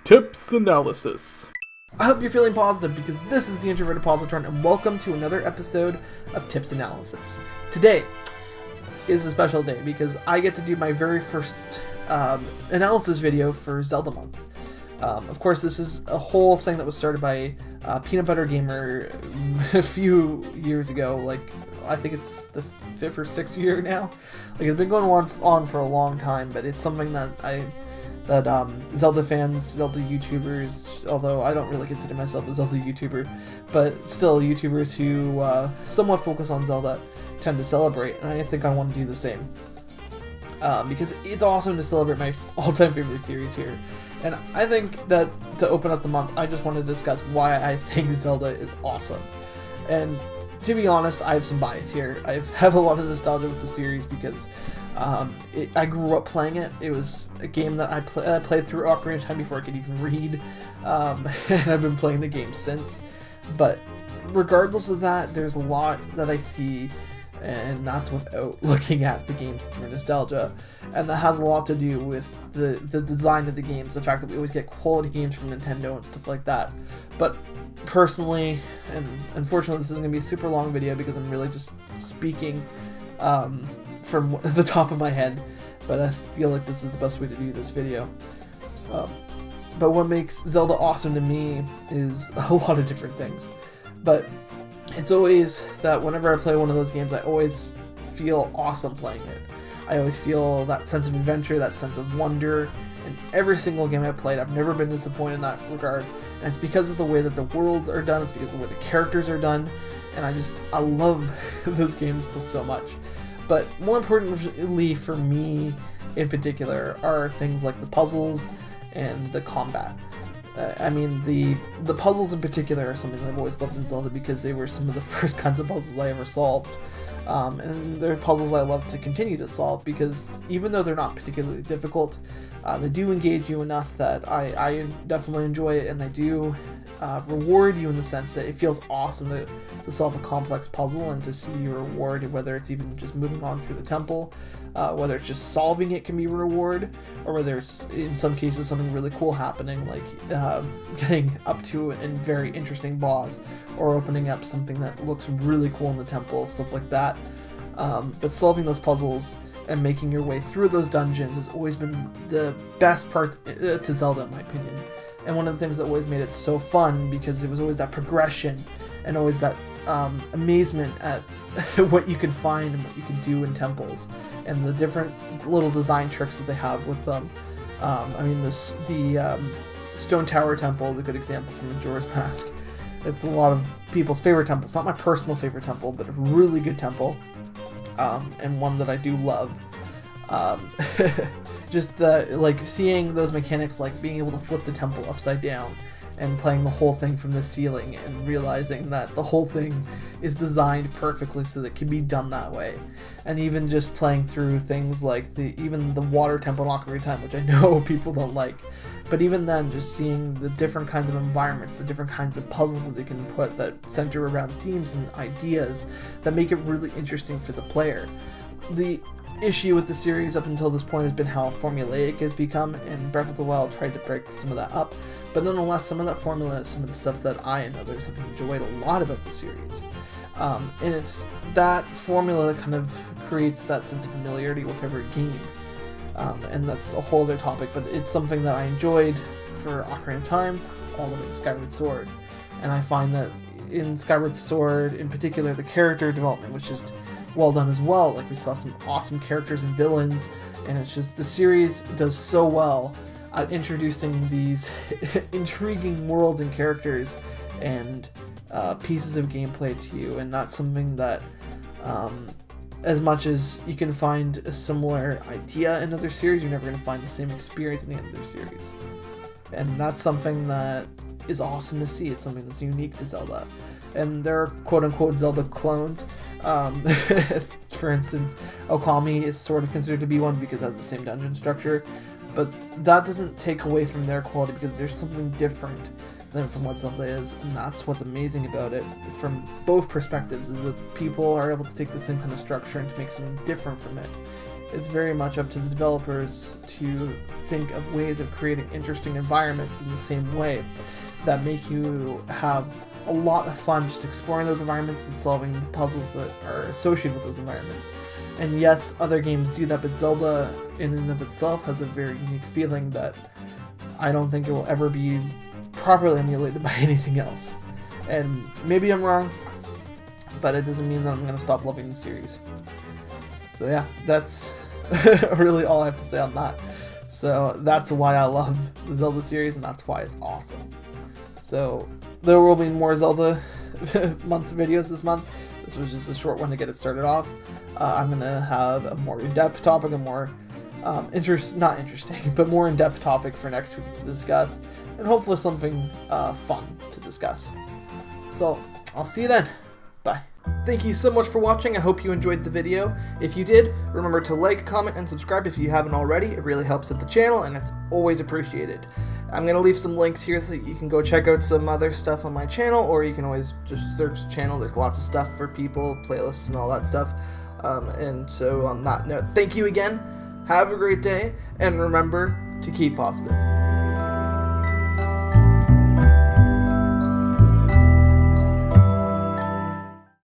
Tips Analysis. I hope you're feeling positive because this is the Introverted Positron and welcome to another episode of Tips Analysis. Today is a special day because I get to do my very first analysis video for Zelda Month. Of course, this is a whole thing that was started by Peanut Butter Gamer a few years ago. Like, I think it's the 5th or 6th year now. Like, it's been going on for a long time, but it's something that Zelda fans, Zelda YouTubers, although I don't really consider myself a Zelda YouTuber, but still YouTubers who somewhat focus on Zelda tend to celebrate, and I think I want to do the same. Because it's awesome to celebrate my all-time favorite series here. And I think that to open up the month, I just want to discuss why I think Zelda is awesome. And to be honest, I have some bias here. I have a lot of nostalgia with the series because I grew up playing it. It was a game that I played through Ocarina of Time before I could even read, and I've been playing the game since. But regardless of that, there's a lot that I see, and that's without looking at the games through nostalgia, and that has a lot to do with the design of the games, the fact that we always get quality games from Nintendo and stuff like that. But personally, and unfortunately this is going to be a super long video because I'm really just speaking from the top of my head, but I feel like this is the best way to do this video. But what makes Zelda awesome to me is a lot of different things. But it's always that whenever I play one of those games, I always feel awesome playing it. I always feel that sense of adventure, that sense of wonder in every single game I've played. I've never been disappointed in that regard. And it's because of the way that the worlds are done, it's because of the way the characters are done, and I love those games so much. But more importantly for me in particular are things like the puzzles and the combat. I mean, the puzzles in particular are something that I've always loved in Zelda because they were some of the first kinds of puzzles I ever solved. And they're puzzles I love to continue to solve because even though they're not particularly difficult, they do engage you enough that I definitely enjoy it, and they do reward you in the sense that it feels awesome to solve a complex puzzle and to see your reward, whether it's even just moving on through the temple, whether it's just solving it can be a reward, or whether it's in some cases something really cool happening, like getting up to a very interesting boss or opening up something that looks really cool in the temple, stuff like that. But solving those puzzles and making your way through those dungeons has always been the best part to Zelda, in my opinion. And one of the things that always made it so fun, because it was always that progression and always that amazement at what you can find and what you can do in temples, and the different little design tricks that they have with them. I mean, the Stone Tower Temple is a good example from Majora's Mask. It's a lot of people's favorite temple. It's not my personal favorite temple, but a really good temple, and one that I do love. Just seeing those mechanics, like being able to flip the temple upside down and playing the whole thing from the ceiling and realizing that the whole thing is designed perfectly so that it can be done that way. And even just playing through things like even the water temple in Ocarina of Time, which I know people don't like, but even then, just seeing the different kinds of environments, the different kinds of puzzles that they can put that center around themes and ideas that make it really interesting for the player. The issue with the series up until this point has been how formulaic it's become, and Breath of the Wild tried to break some of that up, but nonetheless, some of that formula is some of the stuff that I and others have enjoyed a lot about the series. And it's that formula that kind of creates that sense of familiarity with every game. And that's a whole other topic, but it's something that I enjoyed for Ocarina of Time all the way to Skyward Sword. And I find that in Skyward Sword in particular, the character development was just well done as well. Like, we saw some awesome characters and villains, and it's just the series does so well at introducing these intriguing worlds and characters and pieces of gameplay to you. And that's something that as much as you can find a similar idea in other series, you're never going to find the same experience in the other series. And that's something that is awesome to see. It's something that's unique to Zelda. And there are quote-unquote Zelda clones. For instance, Okami is sort of considered to be one because it has the same dungeon structure, but that doesn't take away from their quality because there's something different than from what Zelda is, and that's what's amazing about it from both perspectives, is that people are able to take the same kind of structure and to make something different from it. it's very much up to the developers to think of ways of creating interesting environments in the same way that make you have a lot of fun just exploring those environments and solving the puzzles that are associated with those environments. And yes, other games do that, but Zelda in and of itself has a very unique feeling that I don't think it will ever be properly emulated by anything else. And maybe I'm wrong, but it doesn't mean that I'm going to stop loving the series. So yeah, that's really all I have to say on that. So that's why I love the Zelda series, and that's why it's awesome. So there will be more Zelda month videos this month. This was just a short one to get it started off. I'm going to have a more in-depth topic, a more not interesting, but more in-depth topic for next week to discuss, and hopefully something fun to discuss. So I'll see you then. Bye. Thank you so much for watching. I hope you enjoyed the video. If you did, remember to like, comment, and subscribe if you haven't already. It really helps with the channel, and it's always appreciated. I'm going to leave some links here so you can go check out some other stuff on my channel, or you can always just search the channel. There's lots of stuff for people, playlists, and all that stuff. And so on that note, thank you again. Have a great day, and remember to keep positive.